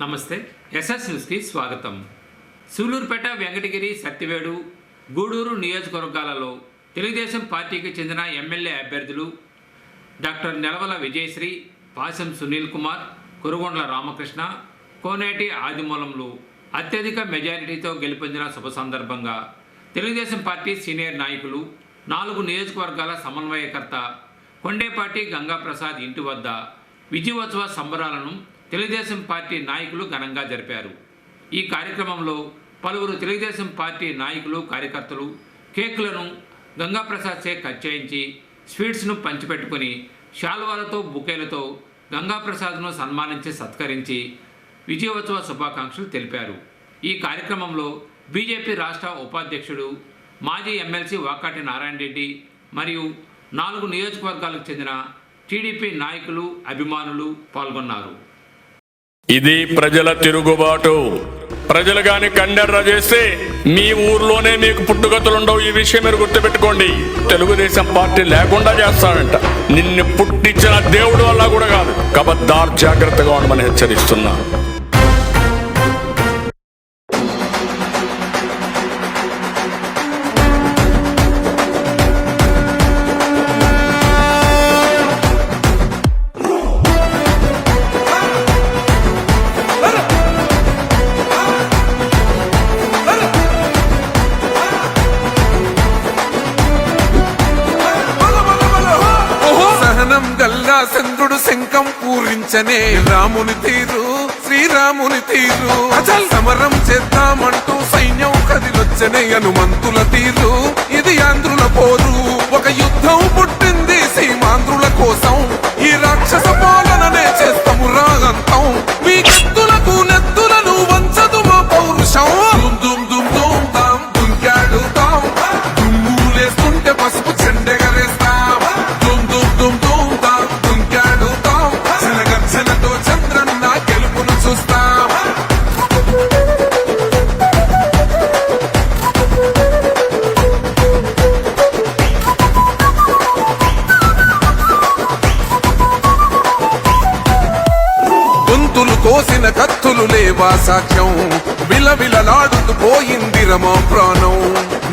నమస్తే. ఎస్ఎస్ న్యూస్కి స్వాగతం. సూలూరుపేట, వెంకటగిరి, సత్తివేడు, గూడూరు నియోజకవర్గాలలో తెలుగుదేశం పార్టీకి చెందిన ఎమ్మెల్యే అభ్యర్థులు డాక్టర్ నెలవల విజయశ్రీ, పాశం సునీల్ కుమార్, కురుగొండ్ల రామకృష్ణ, కోనేటి ఆదిమూలంలు అత్యధిక మెజారిటీతో గెలుపొందిన శుభ సందర్భంగా తెలుగుదేశం పార్టీ సీనియర్ నాయకులు, 4 నియోజకవర్గాల సమన్వయకర్త కొండేపాటి గంగాప్రసాద్ ఇంటి వద్ద విజయోత్సవ సంబరాలను తెలుగుదేశం పార్టీ నాయకులు ఘనంగా జరిపారు. ఈ కార్యక్రమంలో పలువురు తెలుగుదేశం పార్టీ నాయకులు, కార్యకర్తలు కేకులను గంగాప్రసాద్ చే కట్ చేయించి స్వీట్స్ను పంచిపెట్టుకుని శాల్వాలతో, బుకేలతో గంగాప్రసాద్ను సన్మానించి సత్కరించి విజయోత్సవ శుభాకాంక్షలు తెలిపారు. ఈ కార్యక్రమంలో బీజేపీ రాష్ట్ర ఉపాధ్యక్షుడు, మాజీ ఎమ్మెల్సీ వాకాటి నారాయణ రెడ్డి మరియు 4 నియోజకవర్గాలకు చెందిన టీడీపీ నాయకులు, అభిమానులు పాల్గొన్నారు. ఇది ప్రజల తిరుగుబాటు. ప్రజలు గాని కండెర్ర చేస్తే మీ ఊర్లోనే మీకు పుట్టుగతులుండవు. ఈ విషయం మీరు గుర్తుపెట్టుకోండి. తెలుగుదేశం పార్టీ లేకుండా చేస్తాడంట. నిన్ను పుట్టించిన దేవుడు వల్ల కూడా కాదు. కబద్దార్, జాగ్రత్తగా ఉండమని హెచ్చరిస్తున్నా. చంద్రుడు శంఖం పూరించనే రాముని తీరు, శ్రీరాముని తీరు. అచల్ సమరం చేద్దామంటూ సైన్యం కదిలొచ్చనే హనుమంతుల తీరు. ఇది ఆంధ్రుల పోరు, ఒక యుద్ధం పుట్టింది సీమాంధ్రుల కోసం. ఈ రాక్షస పాలననే చేస్తాము రాగంతం. మీ కత్తులకు నెత్తులను వంచదు మా పౌరుషం. దుమ్ దుమ్ దుమ్ తాం దుంకాడుతాం, దుమ్ములేస్తుంటే పసుపు చెండెగరేస్తాం. దుమ్ దుమ్ దుమ్ దుమ్ తాం చంద్రన్న గెలుపును చూస్తాం. గొంతులు కోసిన కత్తులు లేవా సాక్ష్యం. విలవిలలాడుతూ పోయింది రమా ప్రాణం.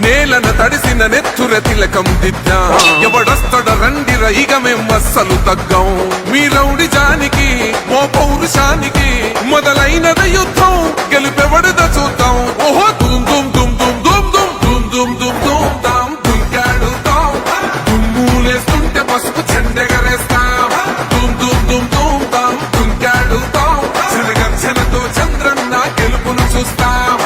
నేలన తడిసిన నెత్తుర తిలకం దిద్దా. ఎవడొస్తడ రండిర ఇక మేం అస్సలు తగ్గం. మీ రౌడి జానికి, మో పౌరుషానికి మొదలైనద యుద్ధం. గెలుపెవడద చూద్దాం. ఓహో దుమ్ దుమ్ దుమ్ దుమ్ దుమ్ దుమ్ దుమ్ దుమ్ దుమ్ దుమ్ తాం దుంకాడుతాం. దుమ్ములేస్తుంటే పసుపు చెండెగరేస్తాం. దుమ్ దుమ్ దుమ్ దుమ్ తాం దుంకాడుతాం. శనగర్జనతో చంద్రన్న గెలుపును చూస్తాం.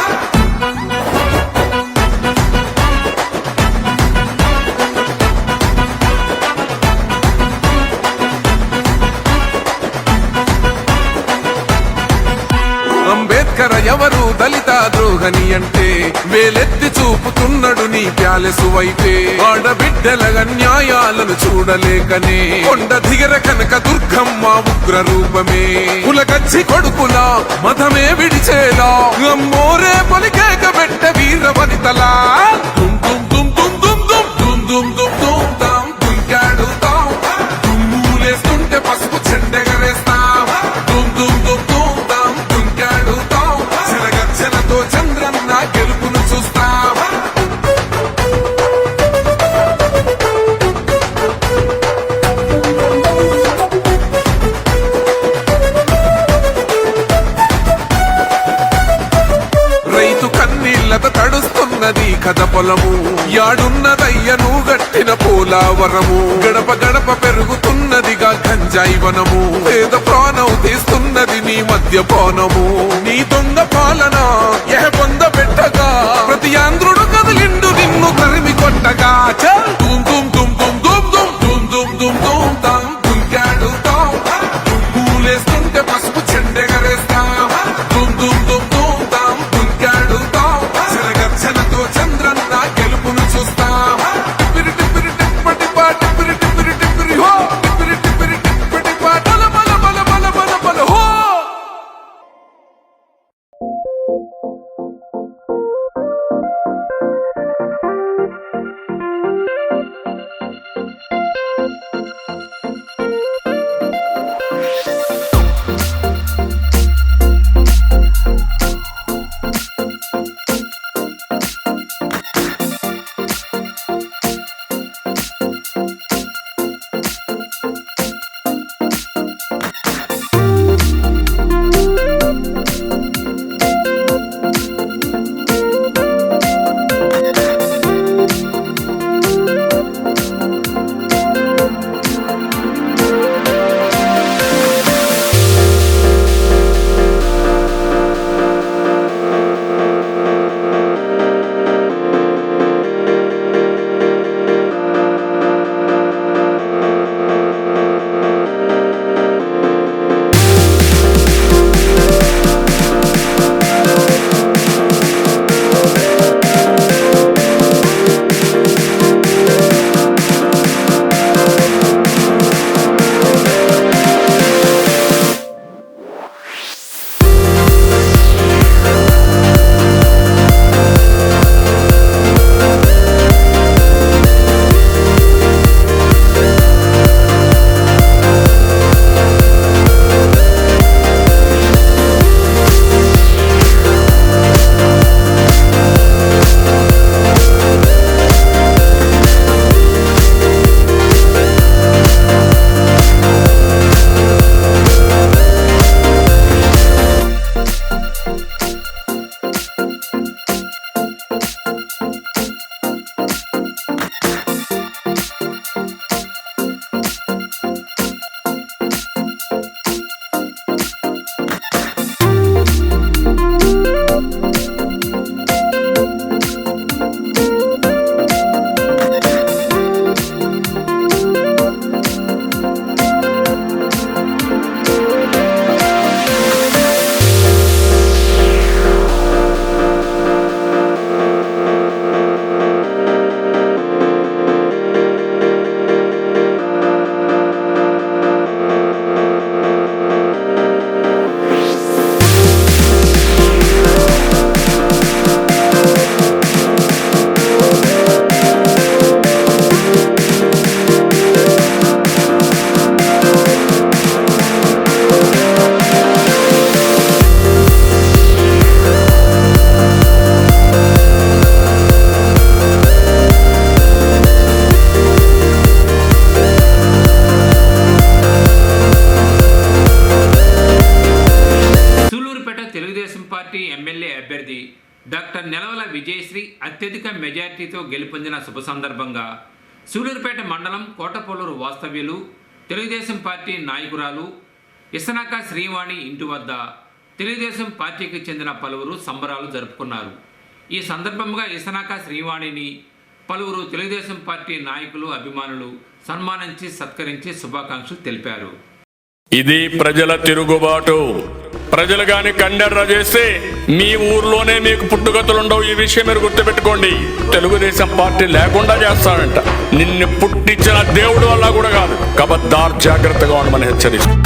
అంబేద్కర్ ఎవరు దళిత ద్రోహని అంటే వేలెత్తి చూపుతున్నాడు నీ ప్యాలెసు వైపే. ఆడబిడ్డల న్యాయాలను చూడలేకనే కొండ దిగర కనక దుర్గమ్మ ఉగ్ర రూపమే. కులగచ్చి కొడుకులా మతమే విడిచేలా అమ్మోరే పలికేక పెట్ట వీర వనితలా. దుమ్ దుమ్ దుమ్ దుమ్ దుమ్ దుమ్ దుమ్ దుమ్ దుమ్ తాం దుంకాడుతాం. దుమ్ములేస్తుంటే పసుపు చెండెగరేస్తాం. దుమ్ దుమ్ దుమ్ దుమ్ తాం దుంకాడుతాం. శనగర్జనతో చంద్రన్న గెలుపును చూస్తాం. రైతు కన్నీళ్లతో తడుస్తున్నది కథ పొలము. యాడున్నదయ్యను గట్టిన పోలావరము. గడప గడప పెరుగుతున్నదిగా గంజాయి వనము. పేద ప్రాణం తీస్తున్నది నీ మద్యపానము. నీ దొంగ పాలన పొంద పెట్టగా ప్రతి ఆంధ్రుడు కదిలిండు నిన్ను తరిమి కొట్టగా. దుమ్ దుమ్ దుమ్ దుమ్ దుమ్ దుమ్ దుమ్ దుమ్ దుమ్ దుమ్ తాం దుంకాడుతాం. దుమ్ములేస్తుంటే పసుపు చెండెగరేస్తాం. దుమ్ దుమ్ దుమ్ దుమ్ తాం దుంకాడుతాం. శనగర్జనతో చంద్రన్న గెలుపును చూస్తాం. టిప్పిరి టిప్పిరి టిప్పటి పా టిప్పిరి టిప్పిరి టిప్పిరి హో. టిప్పిరి టిప్పిరి టిప్పటి పా బల బల బల బల బల బల హో. పార్టీ ఎమ్మెల్యే అభ్యర్థి డాక్టర్ నెలవల విజయశ్రీ అత్యధిక మెజార్టీతో గెలుపొందిన శుభ సందర్భంగా సూలూరుపేట మండలం కోటపోలూరు వాస్తవ్యులు తెలుగుదేశం పార్టీ నాయకురాలు ఇసనాక శ్రీవాణి ఇంటి వద్ద తెలుగుదేశం పార్టీకి చెందిన పలువురు సంబరాలు జరుపుకున్నారు. ఈ సందర్భంగా ఇసనాక శ్రీవాణిని పలువురు తెలుగుదేశం పార్టీ నాయకులు అభిమానులు సన్మానించి సత్కరించి శుభాకాంక్షలు తెలిపారు. ఇది ప్రజల తిరుగుబాటు. ప్రజలు గాని కండెర్ర చేస్తే మీ ఊర్లోనే మీకు పుట్టుగతులుండవు. ఈ విషయం మీరు గుర్తుపెట్టుకోండి. తెలుగుదేశం పార్టీ లేకుండా చేస్తాడంట. నిన్ను పుట్టించిన దేవుడు వల్ల కూడా కాదు. కబద్దార్, జాగ్రత్తగా ఉండమని హెచ్చరిస్తాను.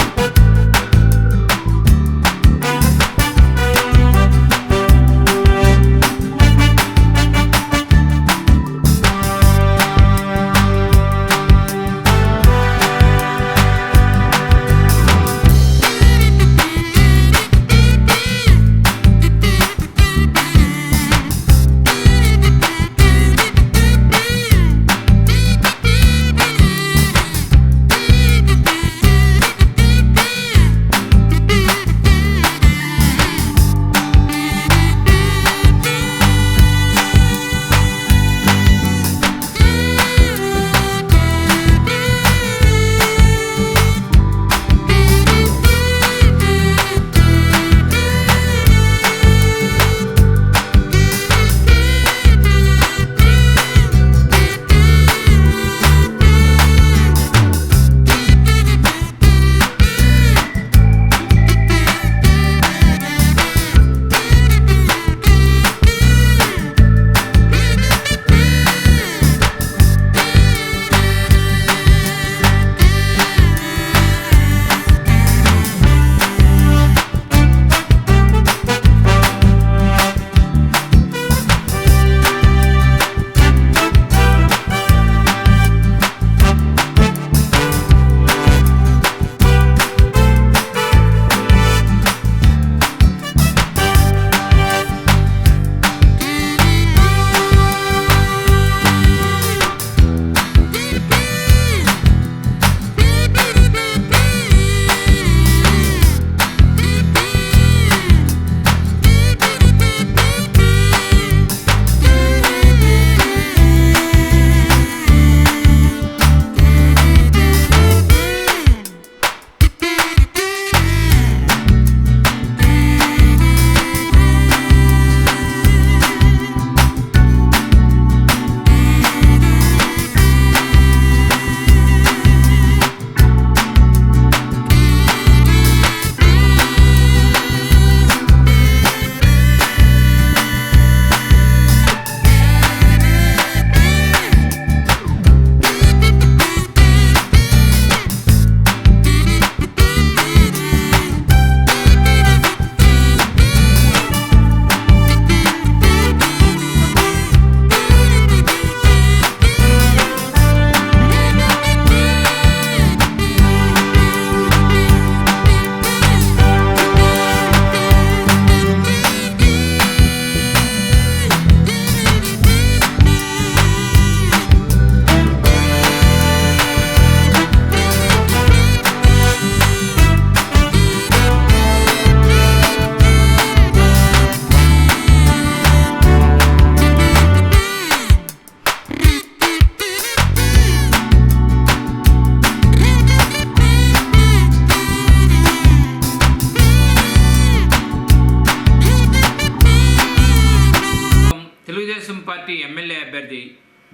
పార్టీ ఎమ్మెల్యే అభ్యర్థి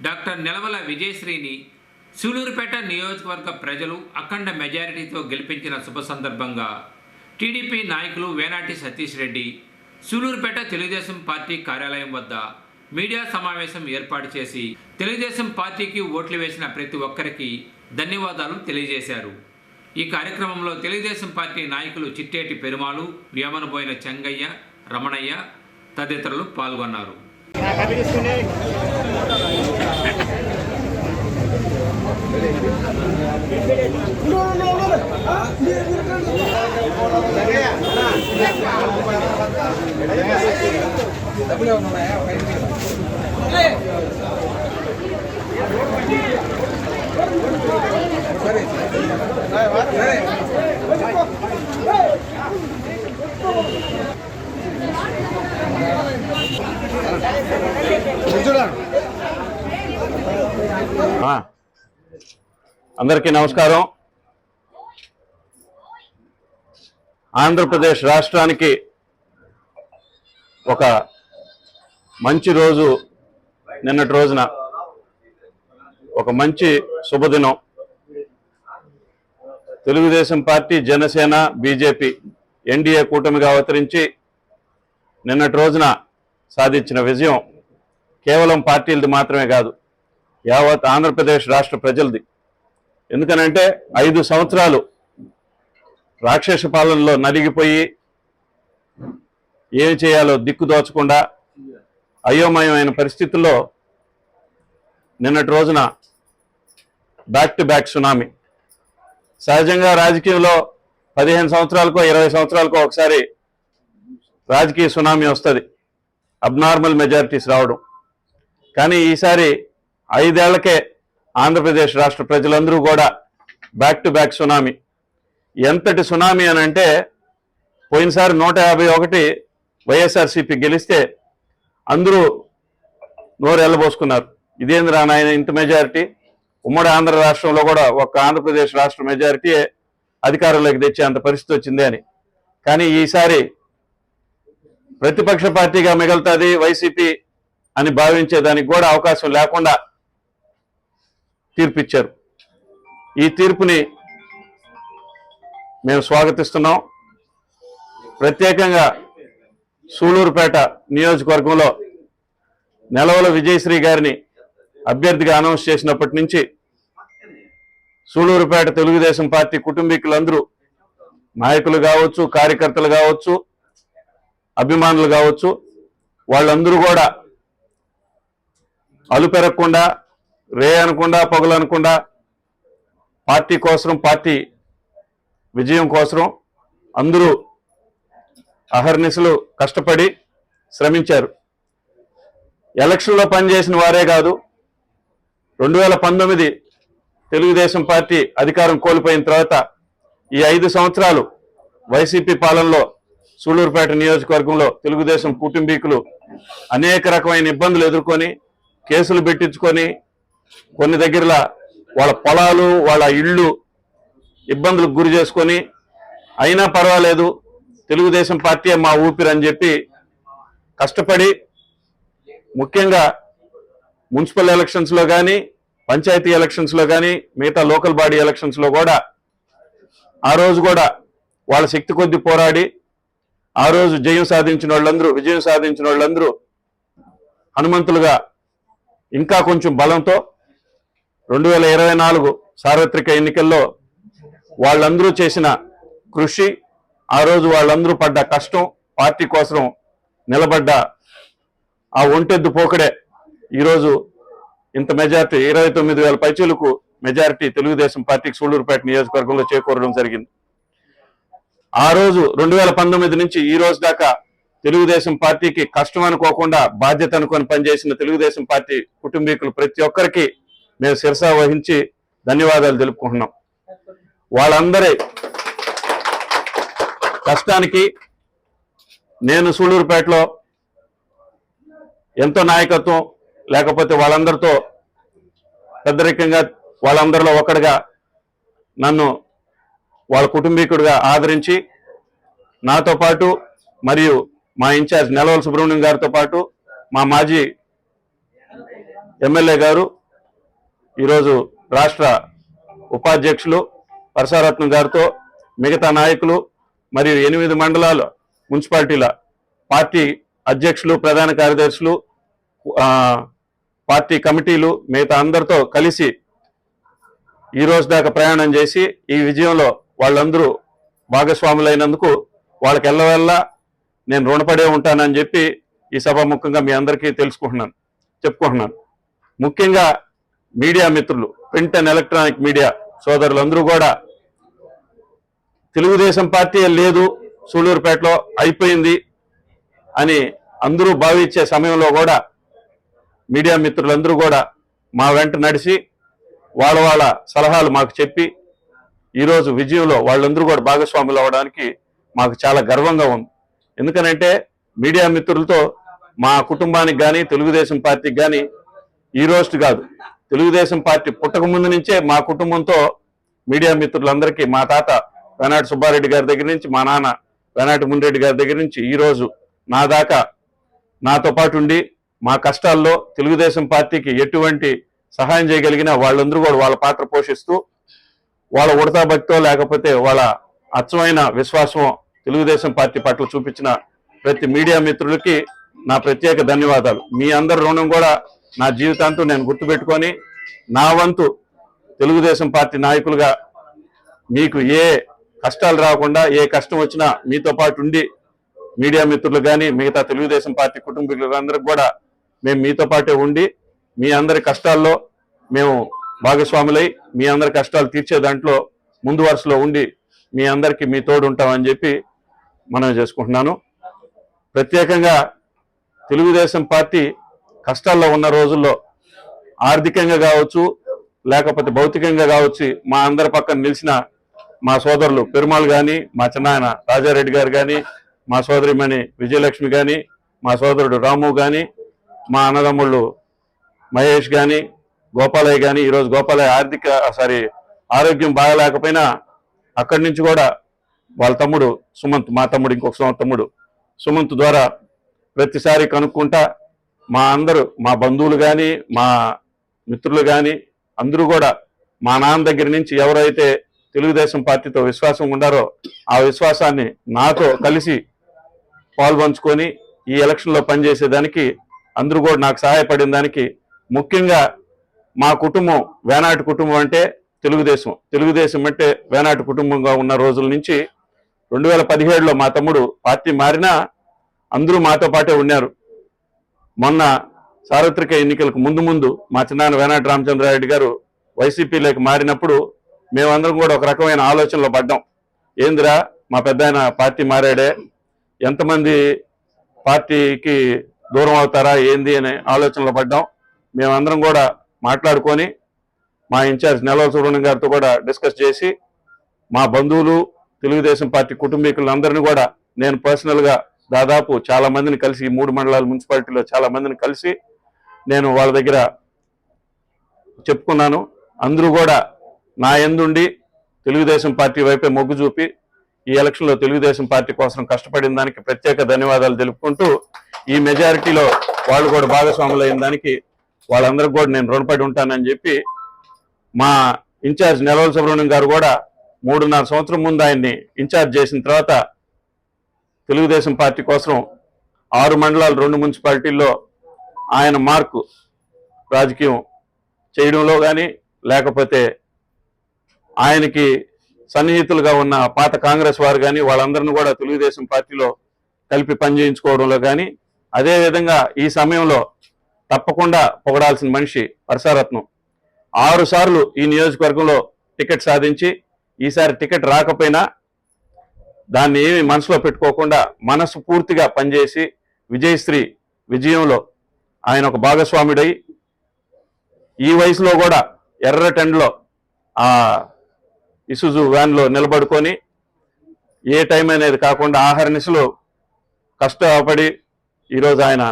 డాక్టర్ నెలవల విజయశ్రీని సూలూరుపేట నియోజకవర్గ ప్రజలు అఖండ మెజారిటీతో గెలిపించిన శుభ సందర్భంగా టీడీపీ నాయకులు వేనాటి సతీష్ రెడ్డి సూలూరుపేట తెలుగుదేశం పార్టీ కార్యాలయం వద్ద మీడియా సమావేశం ఏర్పాటు చేసి తెలుగుదేశం పార్టీకి ఓట్లు వేసిన ప్రతి ఒక్కరికి ధన్యవాదాలు తెలియజేశారు. ఈ కార్యక్రమంలో తెలుగుదేశం పార్టీ నాయకులు చిట్టేటి పెరుమాళు, వ్యామనబోయిన చెంగయ్య, రమణయ్య తదితరులు పాల్గొన్నారు. అందరికీ నమస్కారం. ఆంధ్రప్రదేశ్ రాష్ట్రానికి ఒక మంచి రోజు నిన్నటి రోజున, ఒక మంచి శుభదినం. Telugu Desam party, Janasena, BJP NDA కూటమిగా అవతరించి నిన్నటి రోజున సాధించిన విజయం కేవలం పార్టీలది మాత్రమే కాదు, యావత్ ఆంధ్రప్రదేశ్ రాష్ట్ర ప్రజలది. ఎందుకనంటే 5 సంవత్సరాలు రాక్షస పాలనలో నలిగిపోయి ఏం చేయాలో దిక్కుదోచకుండా అయోమయమైన పరిస్థితుల్లో నిన్నటి రోజున బ్యాక్ టు బ్యాక్ సునామీ. సహజంగా రాజకీయంలో 15 సంవత్సరాలకో 20 సంవత్సరాలకో ఒకసారి రాజకీయ సునామీ వస్తుంది, అబ్నార్మల్ మెజారిటీస్ రావడం. కానీ ఈసారి 5 ఏళ్లకే ఆంధ్రప్రదేశ్ రాష్ట్ర ప్రజలందరూ కూడా బ్యాక్ టు బ్యాక్ సునామీ. ఎంతటి సునామీ అని అంటే, పోయినసారి 151 వైఎస్ఆర్సీపీ గెలిస్తే అందరూ నోరు ఎల్లబోసుకున్నారు. ఇదేంద్రా నాయన ఇంత మెజారిటీ, ఉమ్మడి ఆంధ్ర రాష్ట్రంలో కూడా ఒక్క ఆంధ్రప్రదేశ్ రాష్ట్ర మెజారిటీ అధికారంలోకి తెచ్చే అంత పరిస్థితి వచ్చింది అని. కానీ ఈసారి ప్రతిపక్ష పార్టీగా మిగులుతుంది వైసీపీ అని భావించేదానికి కూడా అవకాశం లేకుండా తీర్పిచ్చారు. ఈ తీర్పుని మేము స్వాగతిస్తున్నాం. ప్రత్యేకంగా సూళ్లూరుపేట నియోజకవర్గంలో నెలవల విజయశ్రీ గారిని అభ్యర్థిగా అనౌన్స్ చేసినప్పటి నుంచి సూళ్లూరుపేట తెలుగుదేశం పార్టీ కుటుంబీకులందరూ, నాయకులు కావచ్చు, కార్యకర్తలు కావచ్చు, అభిమానులు కావచ్చు, వాళ్ళందరూ కూడా అలుపెరగకుండా, రే అనకుండా, పగులనకుండా పార్టీ కోసం, పార్టీ విజయం కోసం అందరూ అహర్నిశలు కష్టపడి శ్రమించారు. ఎలక్షన్లో పనిచేసిన వారే కాదు, 2019 తెలుగుదేశం పార్టీ అధికారం కోల్పోయిన తర్వాత ఈ 5 సంవత్సరాలు వైసీపీ పాలనలో సూళ్లూరుపేట నియోజకవర్గంలో తెలుగుదేశం కుటుంబీకులు అనేక రకమైన ఇబ్బందులు ఎదుర్కొని, కేసులు పెట్టించుకొని, కొన్ని దగ్గరలో వాళ్ళ పొలాలు, వాళ్ళ ఇళ్ళు ఇబ్బందులకు గురి చేసుకొని, అయినా పర్వాలేదు తెలుగుదేశం పార్టీ మా ఊపిరి అని చెప్పి కష్టపడి, ముఖ్యంగా మున్సిపల్ ఎలక్షన్స్లో కానీ, పంచాయతీ ఎలక్షన్స్లో కానీ, మిగతా లోకల్ బాడీ ఎలక్షన్స్లో కూడా ఆ రోజు కూడా వాళ్ళ శక్తి కొద్దీ పోరాడి ఆ రోజు విజయం సాధించిన వాళ్ళందరూ హనుమంతులుగా ఇంకా కొంచెం బలంతో 2024 సార్వత్రిక ఎన్నికల్లో వాళ్ళందరూ చేసిన కృషి, ఆ రోజు వాళ్ళందరూ పడ్డ కష్టం, పార్టీ కోసం నిలబడ్డ ఆ ఒంటెద్దు పోకడే ఈరోజు ఇంత మెజారిటీ 29,000 పైచీలకు మెజారిటీ తెలుగుదేశం పార్టీకి సూళ్లూరుపేట నియోజకవర్గంలో చేకూరడం జరిగింది. ఆ రోజు 2019 నుంచి ఈ రోజు దాకా తెలుగుదేశం పార్టీకి కష్టం అనుకోకుండా బాధ్యత అనుకొని పనిచేసిన తెలుగుదేశం పార్టీ కుటుంబీకులు ప్రతి ఒక్కరికి మేము శిరసా వహించి ధన్యవాదాలు తెలుపుకుంటున్నాం. వాళ్ళందరి కష్టానికి నేను సూళ్లూరుపేటలో ఎంతో నాయకత్వం, లేకపోతే వాళ్ళందరితో పెద్దరికంగా వాళ్ళందరిలో ఒకటిగా నన్ను వాళ్ళ కుటుంబీకుడిగా ఆదరించి, నాతో పాటు మరియు మా ఇన్ఛార్జ్ నెలవల సుబ్రహ్మణ్యం గారితో పాటు మా మాజీ ఎమ్మెల్యే గారు, ఈరోజు రాష్ట్ర ఉపాధ్యక్షులు పరసారత్నం గారితో, మిగతా నాయకులు మరియు 8 మండలాల మున్సిపాలిటీల పార్టీ అధ్యక్షులు, ప్రధాన కార్యదర్శులు, పార్టీ కమిటీలు, మిగతా అందరితో కలిసి ఈ రోజు దాకా ప్రయాణం చేసి ఈ విజయంలో వాళ్ళందరూ భాగస్వాములైనందుకు వాళ్ళకి ఎల్లవెల్లా నేను రుణపడే ఉంటానని చెప్పి ఈ సభాముఖంగా మీ అందరికీ చెప్పుకుంటున్నాను. ముఖ్యంగా మీడియా మిత్రులు, ప్రింట్ అండ్ ఎలక్ట్రానిక్ మీడియా సోదరులందరూ కూడా తెలుగుదేశం పార్టీ లేదు సూళ్లూరుపేటలో అయిపోయింది అని అందరూ భావించే సమయంలో కూడా మీడియా మిత్రులందరూ కూడా మా వెంట నడిచి వాళ్ళ సలహాలు మాకు చెప్పి ఈరోజు విజయంలో వాళ్ళందరూ కూడా భాగస్వాములు అవ్వడానికి మాకు చాలా గర్వంగా ఉంది. ఎందుకనంటే మీడియా మిత్రులతో మా కుటుంబానికి కానీ, తెలుగుదేశం పార్టీకి కానీ ఈ రోజు కాదు తెలుగుదేశం పార్టీ పుట్టక ముందు నుంచే మా కుటుంబంతో మీడియా మిత్రులందరికీ మా తాత వేనాటి సుబ్బారెడ్డి గారి దగ్గర నుంచి మా నాన్న వేనాటి మునిరెడ్డి గారి దగ్గర నుంచి ఈరోజు నా దాకా నాతో పాటు ఉండి మా కష్టాల్లో తెలుగుదేశం పార్టీకి ఎటువంటి సహాయం చేయగలిగిన వాళ్ళందరూ కూడా వాళ్ళ పాత్ర పోషిస్తూ వాళ్ళ ఉడతా భక్తో లేకపోతే వాళ్ళ అచ్చమైన విశ్వాసం తెలుగుదేశం పార్టీ పట్ల చూపించిన ప్రతి మీడియా మిత్రులకి నా ప్రత్యేక ధన్యవాదాలు. మీ అందరి రుణం కూడా నా జీవితాంతం నేను గుర్తుపెట్టుకొని నా వంతు తెలుగుదేశం పార్టీ నాయకులుగా మీకు ఏ కష్టాలు రాకుండా ఏ కష్టం వచ్చినా మీతో పాటు ఉండి మీడియా మిత్రులు కానీ మిగతా తెలుగుదేశం పార్టీ కుటుంబీకులందరికీ కూడా మేము మీతో పాటే ఉండి మీ అందరి కష్టాల్లో మేము భాగస్వాములై మీ అందరి కష్టాలు తీర్చే దాంట్లో ముందు వరుసలో ఉండి మీ అందరికీ మీ తోడు ఉంటామని చెప్పి మనం చేసుకుంటున్నాను. ప్రత్యేకంగా తెలుగుదేశం పార్టీ కష్టాల్లో ఉన్న రోజుల్లో ఆర్థికంగా కావచ్చు లేకపోతే భౌతికంగా కావచ్చు మా అందరి పక్కన నిలిచిన మా సోదరులు పెరుమాళ్ కానీ మా చిన్నాయన రాజారెడ్డి గారు కానీ మా సోదరిమణి విజయలక్ష్మి కానీ మా సోదరుడు రాము కానీ మా అన్నదమ్ముళ్ళు మహేష్ కానీ గోపాలయ్య కానీ ఈరోజు గోపాలయ్య ఆరోగ్యం బాగాలేకపోయినా అక్కడి నుంచి కూడా వాళ్ళ తమ్ముడు సుమంత్ మా తమ్ముడు ఇంకొక తమ్ముడు సుమంత్ ద్వారా ప్రతిసారి కనుక్కుంటా మా బంధువులు కానీ మా మిత్రులు కానీ అందరూ కూడా మా నాన్న దగ్గర నుంచి ఎవరైతే తెలుగుదేశం పార్టీతో విశ్వాసం ఉండారో ఆ విశ్వాసాన్ని నాతో కలిసి పాల్పంచుకొని ఈ ఎలక్షన్లో పనిచేసేదానికి అందరూ కూడా నాకు సహాయపడిన దానికి ముఖ్యంగా మా కుటుంబం వేనాటి కుటుంబం అంటే తెలుగుదేశం అంటే వేనాటి కుటుంబంగా ఉన్న రోజుల నుంచి 2017లో మా తమ్ముడు పార్టీ మారినా అందరూ మాతో పాటే ఉన్నారు. మొన్న సార్వత్రిక ఎన్నికలకు ముందు మా చిన్నాన్న వేనాటి రామచంద్రారెడ్డి గారు వైసీపీలోకి మారినప్పుడు మేమందరం కూడా ఒక రకమైన ఆలోచనలో పడ్డాం. ఏందిరా మా పెద్దాయన పార్టీ మారాడే, ఎంతమంది పార్టీకి దూరం అవుతారా ఏంది అనే ఆలోచనలో పడ్డాం. మేమందరం కూడా మాట్లాడుకొని మా ఇన్ఛార్జ్ నెలవల సుబ్రహ్మణ్యం గారితో కూడా డిస్కస్ చేసి మా బంధువులు తెలుగుదేశం పార్టీ కుటుంబీకులందరినీ కూడా నేను పర్సనల్గా దాదాపు చాలా మందిని కలిసి ఈ 3 మండలాల మున్సిపాలిటీలో చాలా మందిని కలిసి నేను వాళ్ళ దగ్గర చెప్పుకున్నాను. అందరూ కూడా నా యందుండి తెలుగుదేశం పార్టీ వైపే మొగ్గు చూపి ఈ ఎలక్షన్లో తెలుగుదేశం పార్టీ కోసం కష్టపడిన దానికి ప్రత్యేక ధన్యవాదాలు తెలుపుకుంటూ ఈ మెజారిటీలో వాళ్ళు కూడా భాగస్వాములు అయిన దానికి వాళ్ళందరికీ కూడా నేను రుణపడి ఉంటానని చెప్పి మా ఇన్ఛార్జ్ నెలవల సుబ్రహ్మణ్యం గారు కూడా 3.5 సంవత్సరం ముందు ఆయన్ని ఇన్ఛార్జ్ చేసిన తర్వాత తెలుగుదేశం పార్టీ కోసం 6 మండలాలు 2 మున్సిపాలిటీల్లో ఆయన మార్కు రాజకీయం చేయడంలో కానీ లేకపోతే ఆయనకి సన్నిహితులుగా ఉన్న పాత కాంగ్రెస్ వారు కానీ వాళ్ళందరినీ కూడా తెలుగుదేశం పార్టీలో కలిపి పనిచేయించుకోవడంలో కానీ అదేవిధంగా ఈ సమయంలో తప్పకుండా పొగడాల్సిన మనిషి వర్షారత్నం 6 సార్లు ఈ నియోజకవర్గంలో టికెట్ సాధించి ఈసారి టికెట్ రాకపోయినా దాన్ని ఏమి మనసులో పెట్టుకోకుండా మనసు పూర్తిగా పనిచేసి విజయశ్రీ విజయంలో ఆయన ఒక భాగస్వాముడై ఈ వయసులో కూడా ఎర్రటెండలో ఆ ఇసుజు వ్యాన్లో నిలబడుకొని ఏ టైం అనేది కాకుండా ఆహర్నిశలు కష్టపడి ఈరోజు ఆయన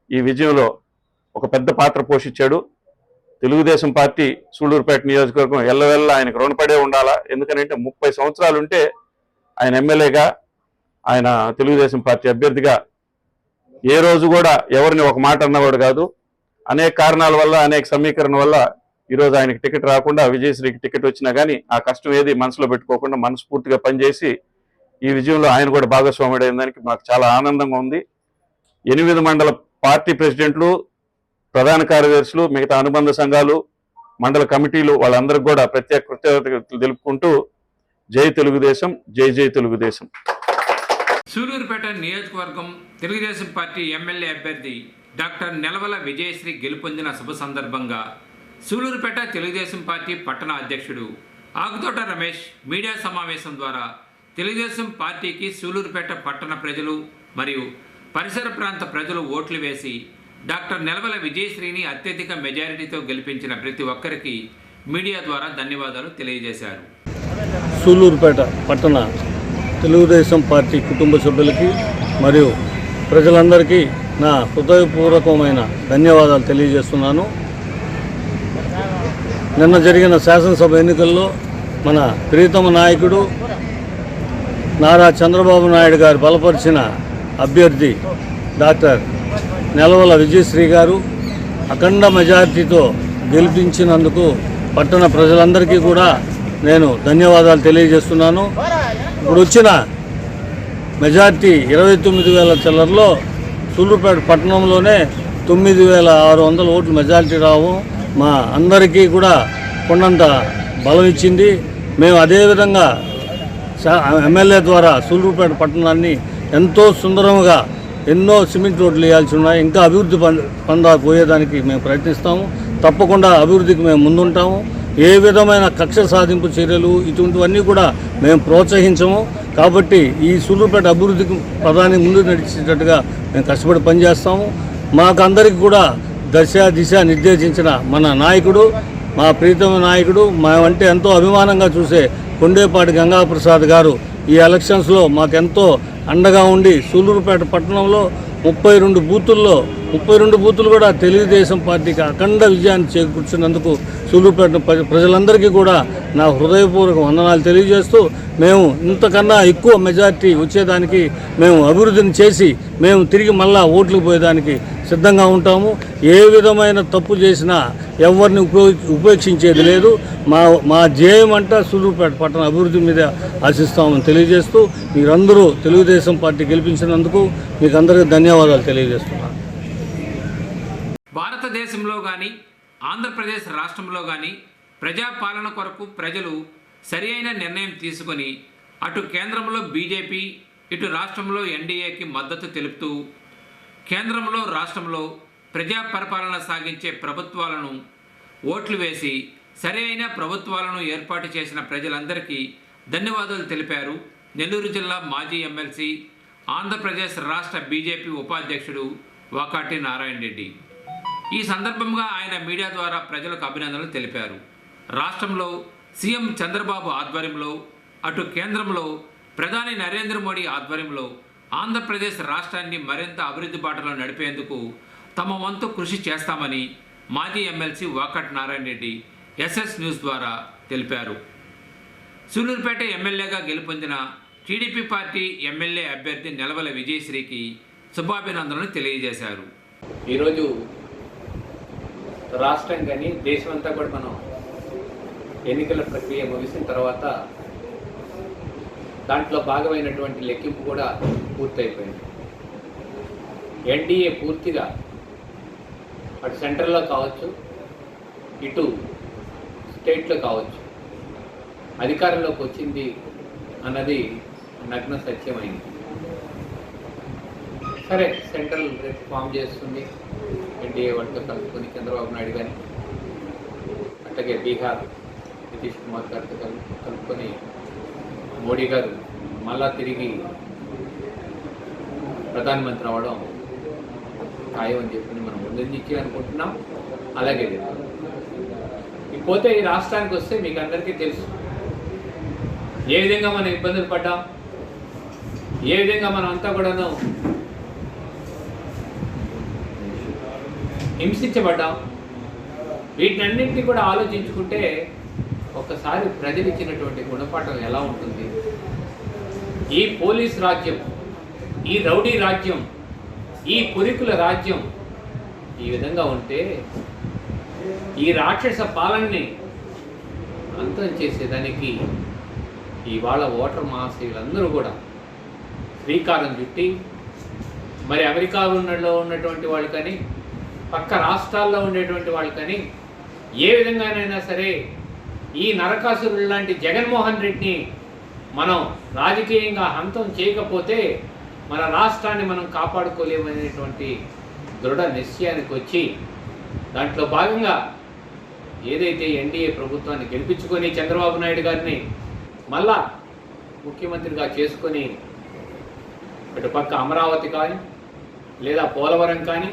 ఈ విజయంలో ఒక పెద్ద పాత్ర పోషించాడు. తెలుగుదేశం పార్టీ సూళ్లూరుపేట నియోజకవర్గం ఎల్లవెల్ల ఆయనకు రుణపడే ఉండాలా. ఎందుకంటే 30 సంవత్సరాలు ఉంటే ఆయన ఎమ్మెల్యేగా ఆయన తెలుగుదేశం పార్టీ అభ్యర్థిగా ఏ రోజు కూడా ఎవరిని ఒక మాట అన్నవాడు కాదు. అనేక కారణాల వల్ల అనేక సమీకరణ వల్ల ఈరోజు ఆయనకి టికెట్ రాకుండా విజయశ్రీకి టికెట్ వచ్చినా కానీ ఆ కష్టం ఏది మనసులో పెట్టుకోకుండా మనస్ఫూర్తిగా పనిచేసి ఈ విజయంలో ఆయన కూడా భాగస్వాముడైన దానికి మాకు చాలా ఆనందంగా ఉంది. 8 మండల పార్టీ ప్రెసిడెంట్లు, ప్రధాన కార్యదర్శులు, మిగతా అనుబంధ సంఘాలు, మండల కమిటీలు వాళ్ళందరికీ కూడా ప్రత్యేక కృతజ్ఞతలు తెలుపుకుంటూ జై తెలుగుదేశం, జై జై తెలుగుదేశం. సూళ్లూరుపేట నియోజకవర్గం తెలుగుదేశం పార్టీ ఎమ్మెల్యే అభ్యర్థి డాక్టర్ నెలవల విజయశ్రీ గెలుపొందిన శుభ సందర్భంగా సూళ్లూరుపేట తెలుగుదేశం పార్టీ పట్టణ అధ్యక్షుడు ఆకుతోట రమేష్ మీడియా సమావేశం ద్వారా తెలుగుదేశం పార్టీకి సూళ్లూరుపేట పట్టణ ప్రజలు మరియు పరిసర ప్రాంత ప్రజలు ఓట్లు వేసి డాక్టర్ నెలవల విజయశ్రీని అత్యధిక మెజారిటీతో గెలిపించిన ప్రతి ఒక్కరికి మీడియా ద్వారా ధన్యవాదాలు తెలియజేశారు. సూళ్లూరుపేట పట్టణ తెలుగుదేశం పార్టీ కుటుంబ సభ్యులకి మరియు ప్రజలందరికీ నా హృదయపూర్వకమైన ధన్యవాదాలు తెలియజేస్తున్నాను. నిన్న జరిగిన శాసనసభ ఎన్నికల్లో మన ప్రియతమ నాయకుడు నారా చంద్రబాబు నాయుడు గారు బలపరిచిన అభ్యర్థి డాక్టర్ నెలవల విజయశ్రీ గారు అఖండ మెజారిటీతో గెలిపించినందుకు పట్టణ ప్రజలందరికీ కూడా నేను ధన్యవాదాలు తెలియజేస్తున్నాను. ఇప్పుడు వచ్చిన మెజారిటీ 29,000 చిల్లరలో సూళ్ళూరుపేట పట్టణంలోనే 9,600 ఓట్లు మెజారిటీ రావు మా అందరికీ కూడా కొండంత బలం ఇచ్చింది. మేము అదేవిధంగా ఎమ్మెల్యే ద్వారా సూళ్ళూరుపేట పట్టణాన్ని ఎంతో సుందరంగా ఎన్నో సిమెంట్ రోడ్లు వేయాల్సి ఉన్నాయి. ఇంకా అభివృద్ధి పోయేదానికి మేము ప్రయత్నిస్తాము. తప్పకుండా అభివృద్ధికి మేము ముందుంటాము. ఏ విధమైన కక్ష సాధింపు చర్యలు ఇటువంటివన్నీ కూడా మేము ప్రోత్సహించము. కాబట్టి ఈ సూళ్ళూరుపేట అభివృద్ధికి ప్రధాని ముందు నడిచేటట్టుగా మేము కష్టపడి పనిచేస్తాము. మాకందరికి కూడా దిశ నిర్దేశించిన మన నాయకుడు, మా ప్రీతమ నాయకుడు, మేమంటే ఎంతో అభిమానంగా చూసే కొండేపాటి గంగాప్రసాద్ గారు ఈ ఎలక్షన్స్లో మాకెంతో అండగా ఉండి సూళ్ళూరుపేట పట్టణంలో 32 బూతులు కూడా తెలుగుదేశం పార్టీకి అఖండ విజయాన్ని చేకూర్చినందుకు సూళ్ళూరుపేట ప్రజలందరికీ కూడా నా హృదయపూర్వక వందనాలు తెలియజేస్తూ మేము ఇంతకన్నా ఎక్కువ మెజారిటీ వచ్చేదానికి మేము అభివృద్ధిని చేసి మేము తిరిగి మళ్ళా ఓట్లకు పోయేదానికి సిద్ధంగా ఉంటాము. ఏ విధమైన తప్పు చేసినా ఎవరిని ఉపేక్షించేది లేదు. మా ధ్యేయం అంతా సూళ్ళూరుపేట పట్టణ అభివృద్ధి మీద ఆశిస్తామని తెలియజేస్తూ మీరందరూ తెలుగుదేశం పార్టీ గెలిపించినందుకు మీకు అందరికీ ధన్యవాదాలు తెలియజేస్తున్నాను. భారతదేశంలో కానీ ఆంధ్రప్రదేశ్ రాష్ట్రంలో కానీ ప్రజాపాలన కొరకు ప్రజలు సరి అయిన నిర్ణయం తీసుకొని అటు కేంద్రంలో బీజేపీ, ఇటు రాష్ట్రంలో ఎన్డీఏకి మద్దతు తెలుపుతూ కేంద్రంలో రాష్ట్రంలో ప్రజా పరిపాలన సాగించే ప్రభుత్వాలను ఓట్లు వేసి సరి అయిన ప్రభుత్వాలను ఏర్పాటు చేసిన ప్రజలందరికీ ధన్యవాదాలు తెలిపారు నెల్లూరు జిల్లా మాజీ ఎమ్మెల్సీ, ఆంధ్రప్రదేశ్ రాష్ట్ర బీజేపీ ఉపాధ్యక్షుడు వాకాటి నారాయణ రెడ్డి. ఈ సందర్భంగా ఆయన మీడియా ద్వారా ప్రజలకు అభినందనలు తెలిపారు. రాష్ట్రంలో సీఎం చంద్రబాబు ఆధ్వర్యంలో, అటు కేంద్రంలో ప్రధాని నరేంద్ర మోడీ ఆధ్వర్యంలో ఆంధ్రప్రదేశ్ రాష్ట్రాన్ని మరింత అభివృద్ధి బాటలో నడిపేందుకు తమ వంతు కృషి చేస్తామని మాజీ MLC Vakati Narayana Reddy SS news ద్వారా తెలిపారు. సూళ్ళూరుపేట ఎమ్మెల్యేగా గెలుపొందిన టీడీపీ పార్టీ ఎమ్మెల్యే అభ్యర్థి నెలవల విజయశ్రీకి శుభాభినందనలు తెలియజేశారు. ఈరోజు రాష్ట్రం కానీ దేశం అంతా కూడా మనం ఎన్నికల ప్రక్రియ ముగిసిన తర్వాత దాంట్లో భాగమైనటువంటి లెక్కింపు కూడా పూర్తయిపోయింది. ఎన్డీఏ పూర్తిగా అటు సెంట్రల్లో కావచ్చు, ఇటు స్టేట్లో కావచ్చు అధికారంలోకి వచ్చింది అన్నది నగ్న సత్యమైంది. సరే, సెంట్రల్ రేపు ఫామ్ చేస్తుంది ఎన్డీఏ వాళ్ళతో కలుపుకొని చంద్రబాబు నాయుడు కానీ, అట్లాగే బీహార్ నితీష్ కుమార్ గారితో కలుపుకొని మోడీ గారు మళ్ళా తిరిగి ప్రధానమంత్రి అవ్వడం ఖాయం అని చెప్పి మనం ముందుంచి అనుకుంటున్నాం. అలాగే పోతే ఈ రాష్ట్రానికి వస్తే మీకు అందరికీ తెలుసు ఏ విధంగా మనం ఇబ్బందులు పడ్డాం, ఏ విధంగా మనం అంతా కూడాను హింసించబడ్డాం. వీటినన్నింటినీ కూడా ఆలోచించుకుంటే ఒక్కసారి ప్రజలు ఇచ్చినటువంటి గుణపాఠం ఎలా ఉంటుంది. ఈ పోలీస్ రాజ్యం, ఈ రౌడీ రాజ్యం, ఈ పురికుల రాజ్యం ఈ విధంగా ఉంటే ఈ రాక్షస పాలనని అంతం చేసేదానికి ఇవాళ ఓటర్ మహాశయులందరూ కూడా శ్రీకారం చుట్టి మరి అమెరికాలో ఉన్నటువంటి వాళ్ళు కానీ, పక్క రాష్ట్రాల్లో ఉండేటువంటి వాళ్ళు కానీ ఏ విధంగానైనా సరే ఈ నరకాసురుడు లాంటి జగన్మోహన్ రెడ్డిని మనం రాజకీయంగా హంతం చేయకపోతే మన రాష్ట్రాన్ని మనం కాపాడుకోలేమనేటువంటి దృఢ నిశ్చయానికి వచ్చి దాంట్లో భాగంగా ఏదైతే ఎన్డీఏ ప్రభుత్వాన్ని గెలిపించుకొని చంద్రబాబు నాయుడు గారిని మళ్ళా ముఖ్యమంత్రిగా చేసుకొని అటుపక్క అమరావతి కానీ లేదా పోలవరం కానీ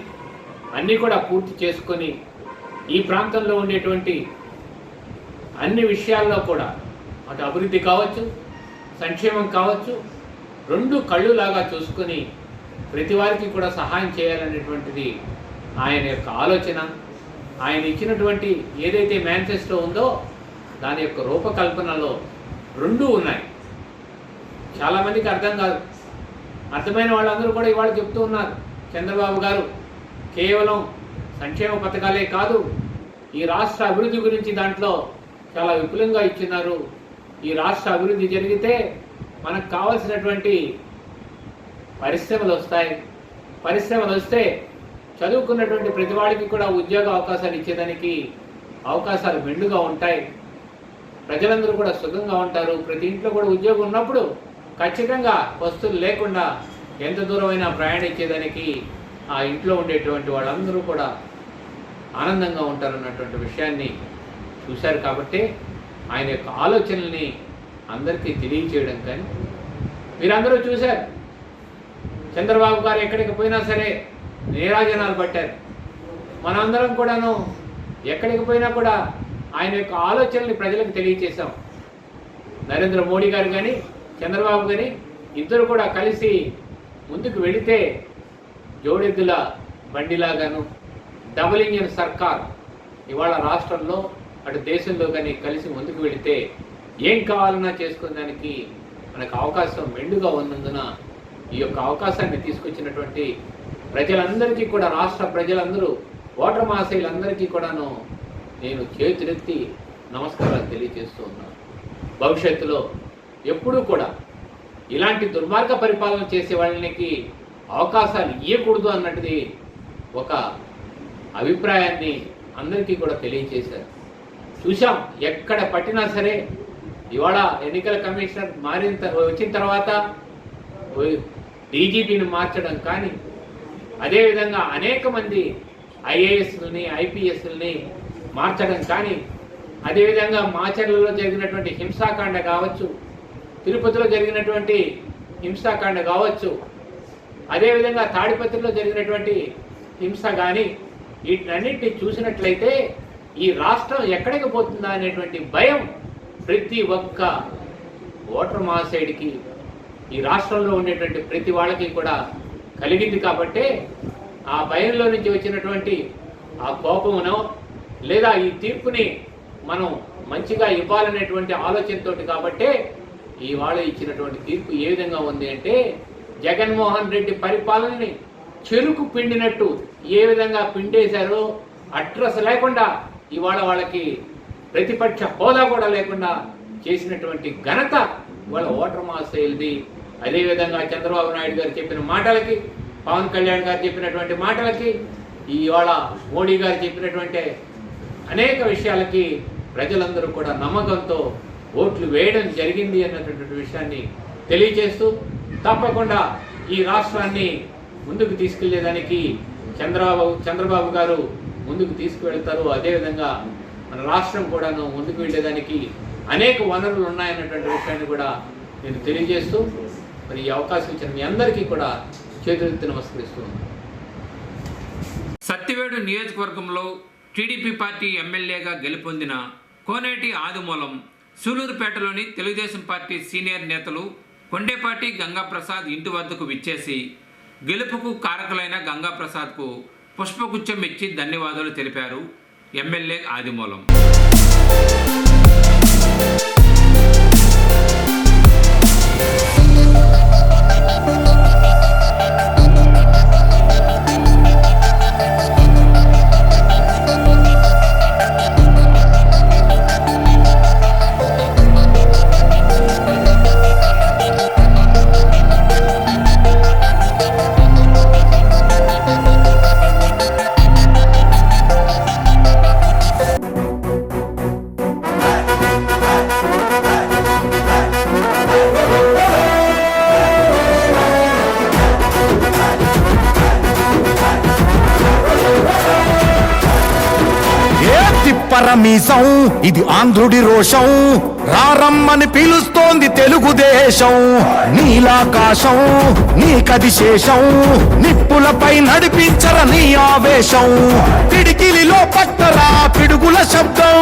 అన్నీ కూడా పూర్తి చేసుకొని ఈ ప్రాంతంలో ఉండేటువంటి అన్ని విషయాల్లో కూడా అటు అభివృద్ధి కావచ్చు, సంక్షేమం కావచ్చు, రెండు కళ్ళులాగా చూసుకొని ప్రతి వారికి కూడా సహాయం చేయాలనేటువంటిది ఆయన యొక్క ఆలోచన. ఆయన ఇచ్చినటువంటి ఏదైతే మేనిఫెస్టో ఉందో దాని యొక్క రూపకల్పనలో రెండూ ఉన్నాయి. చాలామందికి అర్థం కాదు. అర్థమైన వాళ్ళందరూ కూడా ఇవాళ చెప్తూ ఉన్నారు, చంద్రబాబు గారు కేవలం సంక్షేమ పథకాలే కాదు, ఈ రాష్ట్ర అభివృద్ధి గురించి దాంట్లో చాలా విపులంగా ఇచ్చినారు. ఈ రాష్ట్ర అభివృద్ధి జరిగితే మనకు కావాల్సినటువంటి పరిశ్రమలు వస్తాయి. పరిశ్రమలు వస్తే చదువుకున్నటువంటి ప్రతి వాడికి కూడా ఉద్యోగ అవకాశాలు ఇచ్చేదానికి అవకాశాలు మెండుగా ఉంటాయి. ప్రజలందరూ కూడా సుఖంగా ఉంటారు. ప్రతి ఇంట్లో కూడా ఉద్యోగం ఉన్నప్పుడు ఖచ్చితంగా వస్తువులు లేకుండా ఎంత దూరమైనా ప్రయాణించేదానికి ఆ ఇంట్లో ఉండేటువంటి వాళ్ళందరూ కూడా ఆనందంగా ఉంటారన్నటువంటి విషయాన్ని చూశారు. కాబట్టి ఆయన యొక్క ఆలోచనల్ని అందరికీ తెలియచేయడం కానీ మీరందరూ చూశారు. చంద్రబాబు గారు ఎక్కడికి పోయినా సరే నీరాజనాలు పట్టారు. మనందరం కూడాను ఎక్కడికి పోయినా కూడా ఆయన యొక్క ఆలోచనల్ని ప్రజలకు తెలియచేశాం. నరేంద్ర మోడీ గారు కానీ చంద్రబాబు కానీ ఇద్దరు కూడా కలిసి ముందుకు వెళితే జోడెద్దుల బండిలాగాను డబుల్ ఇంజిన్ సర్కార్ ఇవాళ రాష్ట్రంలో అటు దేశంలో కానీ కలిసి ముందుకు వెళితే ఏం కావాలన్నా చేసుకునేదానికి మనకు అవకాశం మెండుగా ఉన్నందున ఈ యొక్క అవకాశాన్ని తీసుకొచ్చినటువంటి ప్రజలందరికీ కూడా, రాష్ట్ర ప్రజలందరూ, ఓటర్ మహాశయులందరికీ కూడాను నేను చేతులెత్తి నమస్కారాలు తెలియజేస్తూ ఉన్నాను. భవిష్యత్తులో ఎప్పుడూ కూడా ఇలాంటి దుర్మార్గ పరిపాలన చేసే వాళ్ళకి అవకాశాలు ఇవ్వకూడదు అన్నట్టుది ఒక అభిప్రాయాన్ని అందరికీ కూడా తెలియజేశారు. చూసాం, ఎక్కడ పట్టినా సరే ఇవాళ ఎన్నికల కమిషనర్ వచ్చిన తర్వాత డీజీపీని మార్చడం కానీ, అదేవిధంగా అనేక మంది ఐఏఎస్లని ఐపీఎస్లని మార్చడం కానీ, అదేవిధంగా మాచర్లలో జరిగినటువంటి హింసాకాండ కావచ్చు, తిరుపతిలో జరిగినటువంటి హింసాకాండ కావచ్చు, అదేవిధంగా తాడిపత్రిలో జరిగినటువంటి హింస కానీ, వీటన్నిటిని చూసినట్లయితే ఈ రాష్ట్రం ఎక్కడికి పోతుందా అనేటువంటి భయం ప్రతి ఒక్క ఓటర్ మహాశయుడికి, ఈ రాష్ట్రంలో ఉండేటువంటి ప్రతి వాళ్ళకి కూడా కలిగింది. కాబట్టే ఆ భయంలో నుంచి వచ్చినటువంటి ఆ కోపమునో లేదా ఈ తీర్పుని మనం మంచిగా ఇవ్వాలనేటువంటి ఆలోచనతో కాబట్టే ఇవాళ ఇచ్చినటువంటి తీర్పు ఏ విధంగా ఉంది అంటే, జగన్మోహన్ రెడ్డి పరిపాలనని చెరుకు పిండినట్టు ఏ విధంగా పిండేశారో అడ్రస్ లేకుండా ఇవాళ వాళ్ళకి ప్రతిపక్ష హోదా కూడా లేకుండా చేసినటువంటి ఘనత ఇవాళ ఓటర్ మహాశయులది. అదేవిధంగా చంద్రబాబు నాయుడు గారు చెప్పిన మాటలకి, పవన్ కళ్యాణ్ గారు చెప్పినటువంటి మాటలకి, ఇవాళ మోడీ గారు చెప్పినటువంటి అనేక విషయాలకి ప్రజలందరూ కూడా నమ్మకంతో ఓట్లు వేయడం జరిగింది అన్నటువంటి విషయాన్ని తెలియజేస్తూ, తప్పకుండా ఈ రాష్ట్రాన్ని ముందుకు తీసుకెళ్లేదానికి చంద్రబాబు గారు ముందుకు తీసుకువెళ్తారు. అదేవిధంగా మన రాష్ట్రం కూడాను ముందుకు వెళ్ళేదానికి అనేక వనరులు ఉన్నాయన్నటువంటి విషయాన్ని కూడా నేను తెలియజేస్తూ, మరి ఈ అవకాశం ఇచ్చిన మీ అందరికీ కూడా చేతులెత్తి నమస్కరిస్తున్నాను. సత్యవేడు నియోజకవర్గంలో టీడీపీ పార్టీ ఎమ్మెల్యేగా గెలుపొందిన కోనేటి ఆదిమూలం సూలూరుపేటలోని తెలుగుదేశం పార్టీ సీనియర్ నేతలు కొండేపాటి గంగాప్రసాద్ ఇంటి వద్దకు విచ్చేసి గెలుపుకు కారకులైన గంగాప్రసాద్కు పుష్పగుచ్చం ఇచ్చి ధన్యవాదాలు తెలిపారు ఎమ్మెల్యే ఆదిమూలం. పరమీసం ఇది ఆంధ్రుడి రోషం, రారమ్మని పిలుస్తోంది తెలుగుదేశం. నీలాకాశం నీకది శేషం, నిప్పులపై నడిపించర నీ ఆవేశం. పిడికిలిలో పట్టరా పిడుగుల శబ్దం,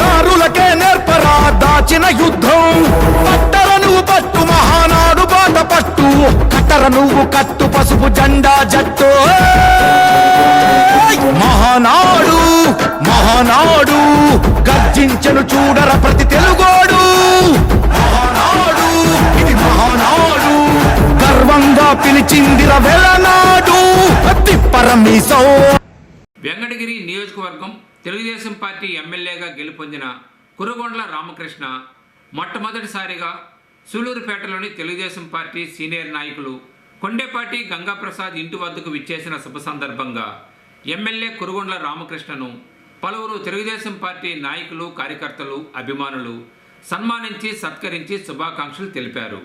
దారులకే నేర్పరా దాచిన యుద్ధం. పట్టర నువ్వు పట్టు మహానాడు బాట పట్టు, కట్టర నువ్వు కట్టు పసుపు జెండా జట్టు. మహానాడు మహానాడు గర్జించెను చూడర ప్రతి తెలుగోడు. మహానాడు ఇది మహానాడు గర్వంగా పిలిచిందిర వెలనాడు తిప్పరమీసం. వెంకటగిరి నియోజకవర్గం తెలుగుదేశం పార్టీ ఎమ్మెల్యేగా గెలుపొందిన కురుగొండ్ల రామకృష్ణ మొట్టమొదటిసారిగా సూలూరుపేటలోని తెలుగుదేశం పార్టీ సీనియర్ నాయకులు కొండేపాటి గంగాప్రసాద్ ఇంటి వద్దకు విచ్చేసిన శుభ సందర్భంగా ఎమ్మెల్యే కురుగొండ్ల రామకృష్ణను పలువురు తెలుగుదేశం పార్టీ నాయకులు, కార్యకర్తలు, అభిమానులు సన్మానించి సత్కరించి శుభాకాంక్షలు తెలిపారు.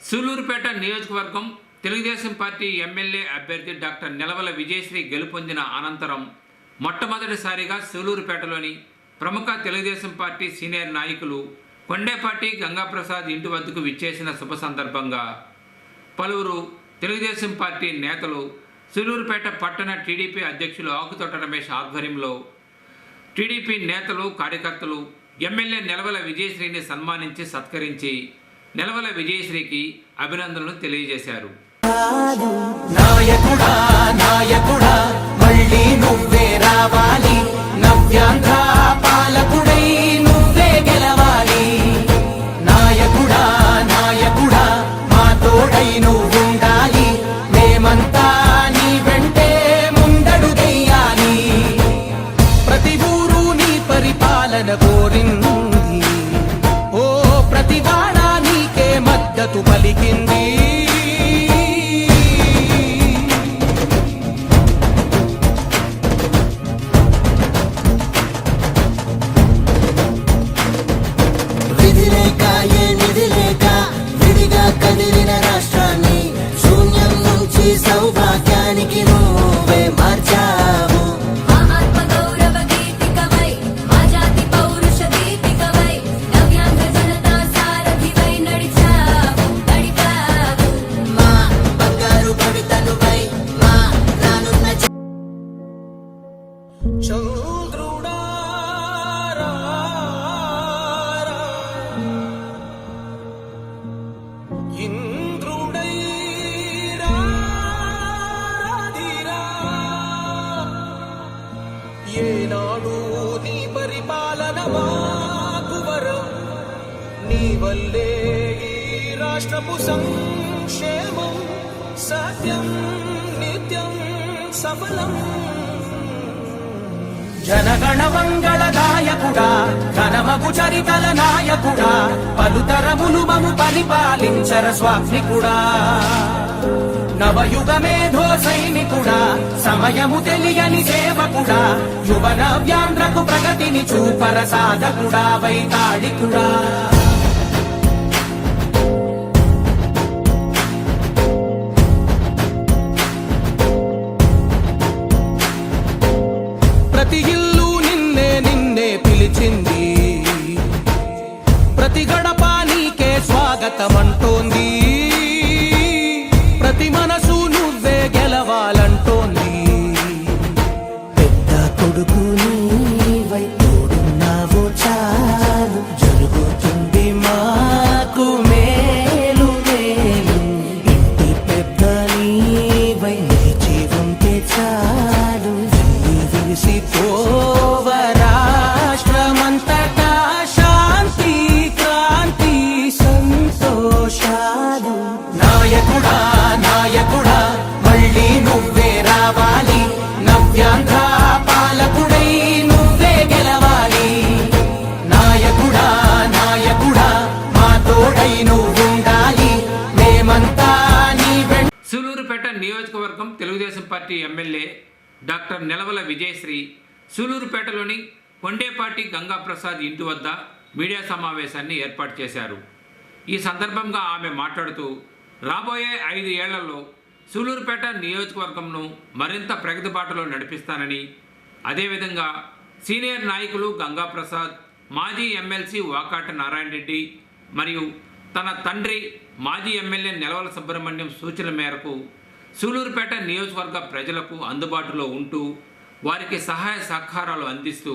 సూలూరుపేట నియోజకవర్గం తెలుగుదేశం పార్టీ ఎమ్మెల్యే అభ్యర్థి డాక్టర్ నెలవల విజయశ్రీ గెలుపొందిన అనంతరం మొట్టమొదటిసారిగా సూలూరుపేటలోని ప్రముఖ తెలుగుదేశం పార్టీ సీనియర్ నాయకులు కొండేపాటి గంగాప్రసాద్ ఇంటి వద్దకు విచ్చేసిన శుభ సందర్భంగా పలువురు తెలుగుదేశం పార్టీ నేతలు సూలూరుపేట పట్టణ టీడీపీ అధ్యక్షులు ఆకుతోట రమేష్ ఆధ్వర్యంలో టీడీపీ నేతలు, కార్యకర్తలు ఎమ్మెల్యే నెలవల విజయశ్రీని సన్మానించి సత్కరించి నెలవల విజయశ్రీకి అభినందనలు తెలియజేశారు. నాయకుడా నాయకుడా మళ్ళీ నువ్వే రావాలి, నవ్యాంధ్ర పాలకుడై నువ్వే గెలవాలి. నాయకుడా నాయకుడా మా తోడై నువ్వుండాలి, మేమంతా నీ వెంటే ముందడుగెయ్యాలి. ప్రతి ఊరు నీ పరిపాలన కోరింది, ఓ ప్రతివాడ నీకే మద్దతు పలికింది. సౌభాగ్యానికి నువ్వే మార్చావు. మా ఆత్మ గౌరవ గీతికవై, మా జాతి పౌరుష దీపికవై, నవ్యాంధ్ర జనతా సారథివై నడిచావు. మా బంగారు భవితనువై, మా రానున్న చంద్రుడా ఇంద్రుడై ఏనాడు నీ పరిపాలన మాకు వరం, నీ వల్లే ఈ రాష్ట్రపు సంక్షేమం సత్యం నిత్యం సఫలం. జనగణ మంగళ గాయకుడా, ఘనమగు చరితల నాయకుడా, పలుతరములు మము పరిపాలించర స్వామికుడా. నవయుగ మేధో సైనికుడా, సమయము తెలియని సేవకుడా, యువన వ్యాంధ్రకు ప్రగతిని చూపర సాధకుడా, వైతాళికుడా. ప్రతి ఇల్లు నిన్నే నిన్నే పిలిచింది, ప్రతి గడప నీకే స్వాగతమంటోంది, ప్రతి మనసు నువ్వే గెలవాలంటోంది. పెద్ద కొడుకు నీవై తోడున్నావో చాలు, జరుగుతుంది మాకు మేలు మేలు. ఇంటి పెద్ద నీవై నిలిచి నాయకుడా నాయకుడా మళ్ళీ నువ్వే రావాలి, నవ్యాంధ్ర పాలకుడై నువ్వే గెలవాలి. నాయకుడా నాయకుడా మా తోడై నువ్వుండాలి, మేమంతా నీ వెంట. సూలూరుపేట నియోజకవర్గం Telugu Desam party MLA doctor Nelavala Vijayasree సూలూరుపేటలోని కొండేపాటి గంగాప్రసాద్ ఇంటి వద్ద మీడియా సమావేశాన్ని ఏర్పాటు చేశారు. ఈ సందర్భంగా ఆమె మాట్లాడుతూ రాబోయే 5 ఏళ్లలో సూలూరుపేట నియోజకవర్గంను మరింత ప్రగతి బాటలో నడిపిస్తానని, అదేవిధంగా సీనియర్ నాయకులు గంగాప్రసాద్, మాజీ ఎమ్మెల్సీ వాకాట నారాయణ రెడ్డి మరియు తన తండ్రి మాజీ ఎమ్మెల్యే నెలవల సుబ్రహ్మణ్యం సూచనల మేరకు సూలూరుపేట నియోజకవర్గ ప్రజలకు అందుబాటులో ఉంటూ వారికి సహాయ సహకారాలు అందిస్తూ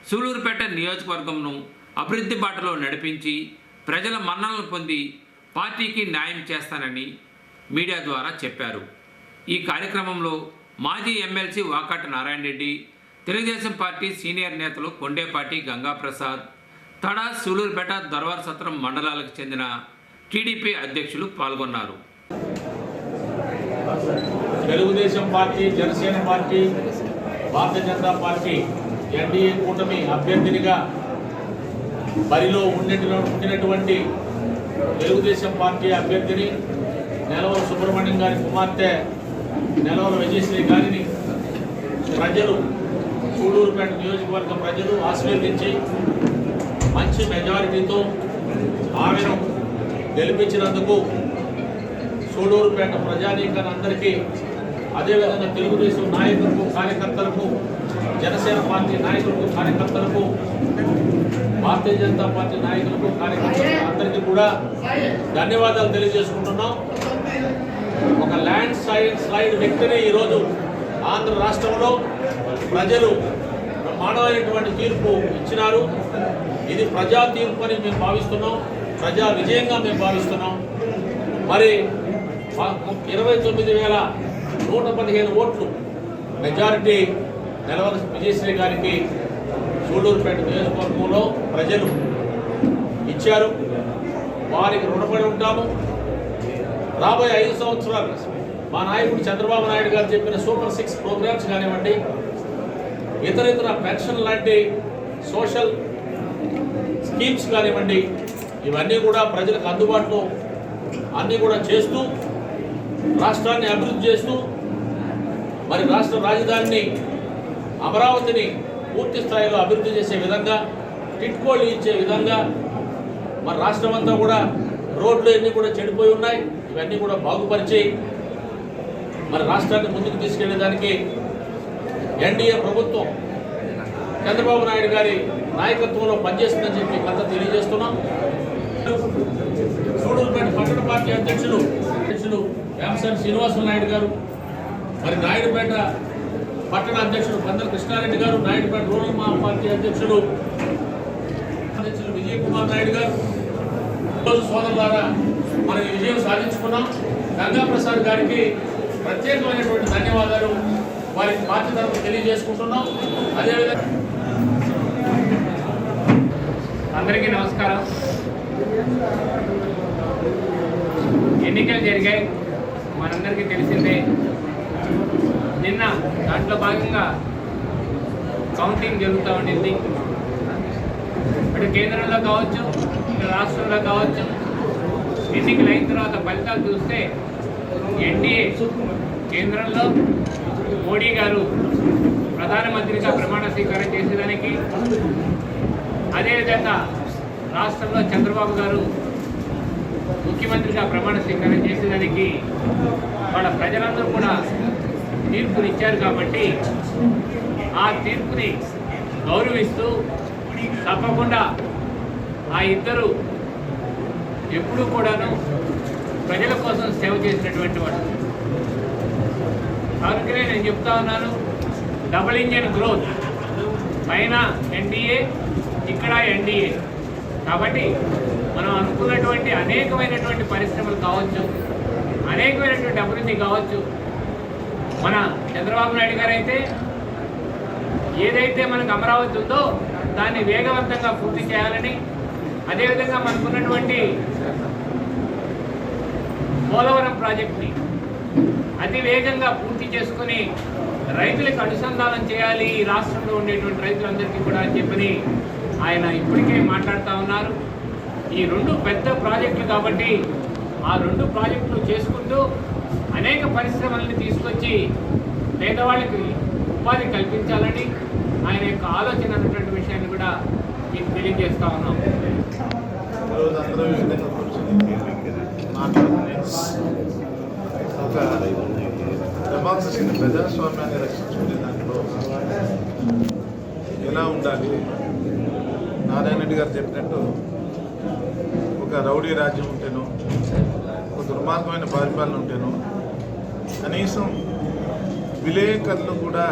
సూలూరుపేట నియోజకవర్గంను అభివృద్ధి బాటలో నడిపించి ప్రజల మన్ననలు పొంది పార్టీకి న్యాయం చేస్తానని మీడియా ద్వారా చెప్పారు. ఈ కార్యక్రమంలో మాజీ MLC Vakati Narayana Reddy, Telugu Desam party senior నేతలు కొండేపాటి గంగాప్రసాద్, తడ, సూలూరుపేట, దర్వార్ సత్రం మండలాలకు చెందిన టీడీపీ అధ్యక్షులు పాల్గొన్నారు. Telugu Desam party, Janasena party, Bharatiya Janata party NDA కూటమి అభ్యర్థినిగా బరిలో ఉండినటువంటి తెలుగుదేశం పార్టీ అభ్యర్థిని నెలవల సుబ్రహ్మణ్యం గారి కుమార్తె నెలవల విజయశ్రీ గారిని ప్రజలు, సూలూరుపేట నియోజకవర్గ ప్రజలు ఆశీర్వదించి మంచి మెజారిటీతో ఆమెను గెలిపించినందుకు సూలూరుపేట ప్రజానీకానందరికీ, అదేవిధంగా తెలుగుదేశం నాయకులకు, కార్యకర్తలకు, జనసేన పార్టీ నాయకులకు, కార్యకర్తలకు, భారతీయ జనతా పార్టీ నాయకులకు, కార్యకర్తలకు అందరికీ కూడా ధన్యవాదాలు తెలియజేసుకుంటున్నాం. ఒక ల్యాండ్ స్లైడ్ వ్యక్తిని ఈరోజు ఆంధ్ర రాష్ట్రంలో ప్రజలు బ్రహ్మాండమైనటువంటి తీర్పు ఇచ్చినారు. ఇది ప్రజా తీర్పు అని మేము భావిస్తున్నాం, ప్రజా విజయంగా మేము భావిస్తున్నాం. మరి 29,115 ఓట్లు మెజారిటీ నెలవల విజయశ్రీ గారికి సూలూరుపేట నియోజకవర్గంలో ప్రజలు ఇచ్చారు. వారికి రుణపడి ఉంటాము. రాబోయే 5 సంవత్సరాలు మా నాయకుడు చంద్రబాబు నాయుడు గారు చెప్పిన సూపర్ 6 ప్రోగ్రామ్స్ కానివ్వండి, ఇతర పెన్షన్ లాంటి సోషల్ స్కీమ్స్ కానివ్వండి, ఇవన్నీ కూడా ప్రజలకు అందుబాటులో అన్నీ కూడా చేస్తూ రాష్ట్రాన్ని అభివృద్ధి చేస్తూ, మరి రాష్ట్ర రాజధానిని అమరావతిని పూర్తి స్థాయిలో అభివృద్ధి చేసే విధంగా, టిట్కోలు ఇచ్చే విధంగా, మరి రాష్ట్రం అంతా కూడా రోడ్లు అన్నీ కూడా చెడిపోయి ఉన్నాయి, ఇవన్నీ కూడా బాగుపరిచి మరి రాష్ట్రాన్ని ముందుకు తీసుకెళ్లేదానికి ఎన్డీఏ ప్రభుత్వం చంద్రబాబు నాయుడు గారి నాయకత్వంలో పనిచేస్తుందని చెప్పి కథ తెలియజేస్తున్నాం. సూలూరుపేట పట్టణ పార్టీ అధ్యక్షులు వేమసాని శ్రీనివాసులు నాయుడు గారు, మరి నాయుడుపేట పట్టణ అధ్యక్షుడు పందల కృష్ణారెడ్డి గారు, నాయుడుపేట రూరల్ పార్టీ అధ్యక్షులు విజయ్ కుమార్ నాయుడు గారు, రోజు సోదరులారా మనం విజయం సాధించుకున్నాం. గంగాప్రసాద్ గారికి ప్రత్యేకమైనటువంటి ధన్యవాదాలు వారికి పార్టీ తరఫున తెలియజేసుకుంటున్నాం. అదేవిధంగా అందరికీ నమస్కారం. ఎన్నికలు జరిగాయి, మనందరికీ తెలిసిందే. నిన్న దాంట్లో భాగంగా కౌంటింగ్ జరుగుతూ ఉండింది. అటు కేంద్రంలో కావచ్చు, ఇటు రాష్ట్రంలో కావచ్చు. ఎన్నికలు అయిన తర్వాత ఫలితాలు చూస్తే ఎన్డీఏ కేంద్రంలో మోడీ గారు ప్రధానమంత్రిగా ప్రమాణ స్వీకారం చేసేదానికి, అదేవిధంగా రాష్ట్రంలో చంద్రబాబు గారు ముఖ్యమంత్రిగా ప్రమాణ స్వీకారం చేసేదానికి వాళ్ళ ప్రజలందరూ కూడా తీర్పునిచ్చారు. కాబట్టి ఆ తీర్పుని గౌరవిస్తూ తప్పకుండా ఆ ఇద్దరు ఎప్పుడూ కూడాను ప్రజల కోసం సేవ చేసినటువంటి వాడు. అందుకనే నేను చెప్తా ఉన్నాను, డబుల్ ఇంజన్ గ్రోత్, పైన ఎన్డీఏ, ఇక్కడ ఎన్డీఏ. కాబట్టి మనం అనుకున్నటువంటి అనేకమైనటువంటి పరిశ్రమలు కావచ్చు, అనేకమైనటువంటి అభివృద్ధి కావచ్చు. మన చంద్రబాబు నాయుడు గారు అయితే ఏదైతే మనకు అమరావతి ఉందో దాన్ని వేగవంతంగా పూర్తి చేయాలని, అదేవిధంగా మనకున్నటువంటి పోలవరం ప్రాజెక్టుని అతి వేగంగా పూర్తి చేసుకొని రైతులకు అనుసంధానం చేయాలి ఈ రాష్ట్రంలో ఉండేటువంటి రైతులందరికీ కూడా అని చెప్పని ఆయన ఇప్పటికే మాట్లాడుతూ ఉన్నారు. ఈ 2 పెద్ద ప్రాజెక్టులు కాబట్టి ఆ 2 ప్రాజెక్టులు చేసుకుంటూ అనేక పరిశ్రమల్ని తీసుకొచ్చి పేదవాళ్ళకి ఉపాధి కల్పించాలని ఆయన యొక్క ఆలోచన అన్నటువంటి విషయాన్ని కూడా మీకు తెలియజేస్తా ఉన్నాం. ఈరోజు అందరూ ఈ విధంగా కూర్చొని మాట్లాడుకునే ఒక డెమోక్రసీని, ప్రజాస్వామ్యాన్ని రక్షించుకునే దాంట్లో ఎలా ఉండాలి, నారాయణ రెడ్డి గారు చెప్పినట్టు ఒక రౌడీ రాజ్యం ఉంటేనో, ఒక దుర్మార్గమైన పరిపాలన ఉంటేనో, కనీసం విలేకరులు కూడా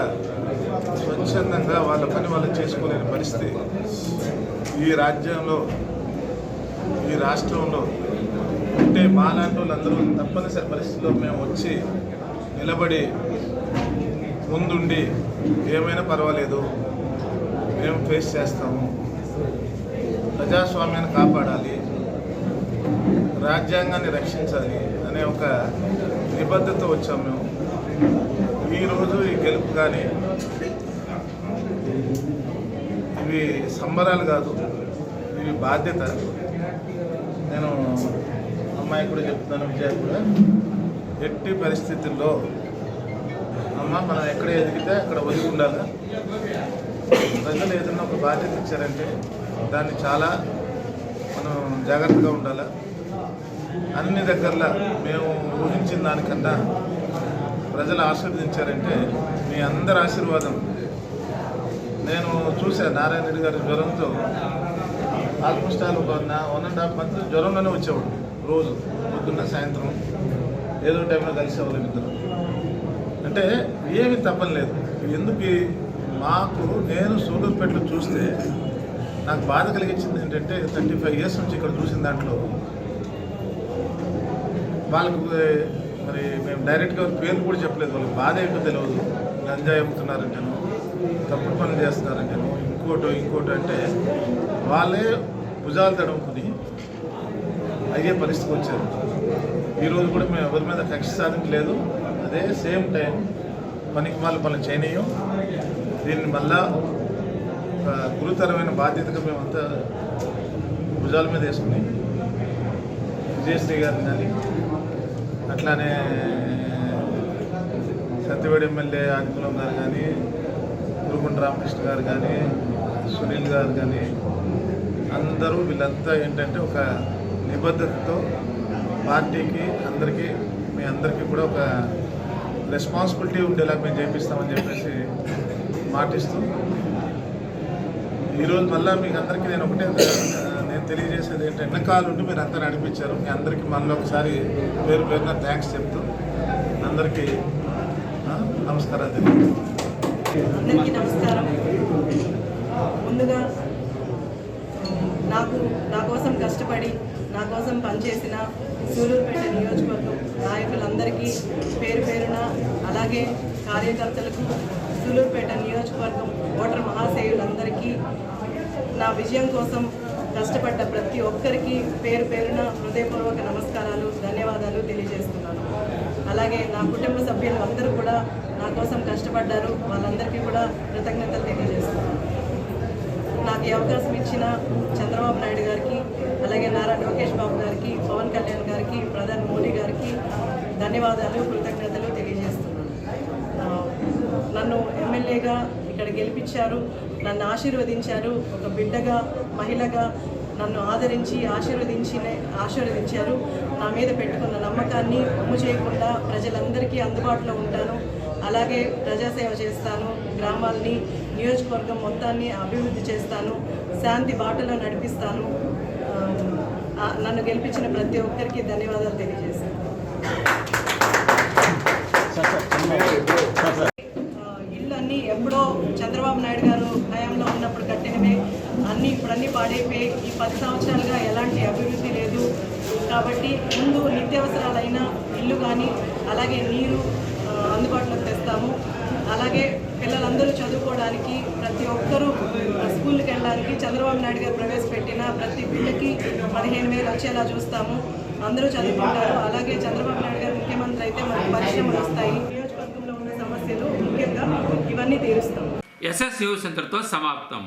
స్వచ్ఛందంగా వాళ్ళ పని వాళ్ళు చేసుకోలేని పరిస్థితి ఈ రాజ్యంలో, ఈ రాష్ట్రంలో ఉంటే మాలాంటి వాళ్ళందరూ తప్పనిసరి పరిస్థితుల్లో మేము వచ్చి నిలబడి ముందుండి ఏమైనా పర్వాలేదు మేము ఫేస్ చేస్తాము, ప్రజాస్వామ్యాన్ని కాపాడాలి, రాజ్యాంగాన్ని రక్షించాలి అనే ఒక నిబద్ధత వచ్చాము మేము. ఈరోజు ఈ గెలుపు కానీ ఇవి సంబరాలు కాదు, ఇవి బాధ్యత. నేను అమ్మాయి కూడా చెప్తున్నాను, విజయ కూడా, ఎట్టి పరిస్థితుల్లో అమ్మ మనం ఎక్కడ ఎదిగితే అక్కడ ఒదిగి ఉండాలి. ప్రజలు ఏదైనా ఒక బాధ్యత ఇచ్చారంటే దాన్ని చాలా మనం జాగ్రత్తగా ఉండాలి. అన్ని దగ్గరలో మేము ఊహించిన దానికన్నా ప్రజలు ఆశీర్వదించారంటే మీ అందరి ఆశీర్వాదం. నేను చూశాను నారాయణ రెడ్డి గారి జ్వరంతో ఆల్మోస్ట్ ఆల్ 1.5 మంత్ జ్వరంలోనే వచ్చేవాడు. రోజు పొద్దున్న సాయంత్రం ఏదో టైంలో కలిసేవాళ్ళు ఇద్దరు. అంటే ఏమీ తప్పలేదు. ఎందుకు మాకు నేను సూలూరుపేటలో చూస్తే నాకు బాధ కలిగించింది ఏంటంటే 35 ఇయర్స్ నుంచి ఇక్కడ చూసిన దాంట్లో వాళ్ళకు మరి మేము డైరెక్ట్గా పేర్లు కూడా చెప్పలేదు. వాళ్ళకి బాధ ఏంటో తెలియదు. గంజాయి అమ్ముతున్నారంటేనో, తప్పుడు పనులు చేస్తున్నారంటేనో, ఇంకోటి అంటే వాళ్ళే భుజాలు తడుముకుని అయ్యే పరిస్థితికి వచ్చారు. ఈరోజు కూడా మేము ఎవరి మీద కక్ష సాధించలేదు. అదే సేమ్ టైం పనికి వాళ్ళ పనులు చేయనీయం. దీన్ని మళ్ళా ఒక గురుతరమైన బాధ్యతగా మేమంతా భుజాల మీద వేసుకుని విజయశ్రీ గారిని కానీ, అట్లానే సత్యవేడి ఎమ్మెల్యే ఆదిపురం గారు కానీ, గురుకుంట రామకృష్ణ గారు కానీ, సునీల్ గారు కానీ, అందరూ వీళ్ళంతా ఏంటంటే ఒక నిబద్ధతతో పార్టీకి అందరికీ మీ అందరికీ కూడా ఒక రెస్పాన్సిబిలిటీ ఉండేలా మేము చేపిస్తామని చెప్పేసి మాటిస్తూ ఈరోజు మళ్ళీ మీకు అందరికీ నేను ఒకటే నేను తెలియజేసేది ఏంటంటే వెనకాలండి మీరు అంతా నడిపించారు. మీ అందరికీ మళ్ళీ ఒకసారి పేరున థ్యాంక్స్ చెప్తూ అందరికీ నమస్కారాలు తెలియదు. అందరికీ నమస్కారం. ముందుగా నా కోసం కష్టపడి నా కోసం పనిచేసిన సూలూరుపేట నియోజకవర్గం నాయకులందరికీ పేరున, అలాగే కార్యకర్తలకు, సూలూరుపేట నియోజకవర్గం ఓటర్ మహాశయులందరికీ నా విజయం కోసం కష్టపడ్డ ప్రతి ఒక్కరికి పేరున హృదయపూర్వక నమస్కారాలు, ధన్యవాదాలు తెలియజేస్తున్నాను. అలాగే నా కుటుంబ సభ్యులు అందరూ కూడా నా కోసం కష్టపడ్డారు. వాళ్ళందరికీ కూడా కృతజ్ఞతలు తెలియజేస్తున్నాను. నాకు ఈ అవకాశం ఇచ్చిన చంద్రబాబు నాయుడు గారికి, అలాగే నారా లోకేష్ బాబు గారికి, పవన్ కళ్యాణ్ గారికి, ప్రధాని మోడీ గారికి ధన్యవాదాలు, కృతజ్ఞతలు తెలియజేస్తున్నాను. నన్ను ఎమ్మెల్యేగా ఇక్కడ గెలిపించారు, నన్ను ఆశీర్వదించారు. ఒక బిడ్డగా, మహిళగా నన్ను ఆదరించి ఆశీర్వదించారు. నా మీద పెట్టుకున్న నమ్మకాన్ని వమ్ము చేయకుండా ప్రజలందరికీ అందుబాటులో ఉంటాను. అలాగే ప్రజాసేవ చేస్తాను. గ్రామాల్ని, నియోజకవర్గం మొత్తాన్ని అభివృద్ధి చేస్తాను. శాంతి బాటలో నడిపిస్తాను. నన్ను గెలిపించిన ప్రతి ఒక్కరికి ధన్యవాదాలు తెలియజేస్తాను. ఇల్లు అన్నీ ఎప్పుడో చంద్రబాబు నాయుడు గారు హయాంలో ఉన్నప్పుడు కట్టినవే ఇప్పుడన్నీ పాడైపోయి ఈ 10 సంవత్సరాలుగా ఎలాంటి అభివృద్ధి లేదు. కాబట్టి ముందు నిత్యావసరాలైన ఇల్లు కానీ, అలాగే నీరు అందుబాటులోకి తెస్తాము. అలాగే పిల్లలందరూ చదువుకోవడానికి, ప్రతి ఒక్కరూ స్కూల్కి వెళ్ళడానికి చంద్రబాబు నాయుడు గారు ప్రవేశపెట్టిన ప్రతి బిడ్డకి 15,000 వచ్చేలా చూస్తాము. అందరూ చదువుకుంటారు. అలాగే చంద్రబాబు సంక్షేమాలు వస్తాయి. నియోజకవర్గంలో ఉన్న సమస్యలు ముఖ్యంగా ఇవన్నీ తీరుస్తాం. SS న్యూస్ ఇంతటితో సమాప్తం.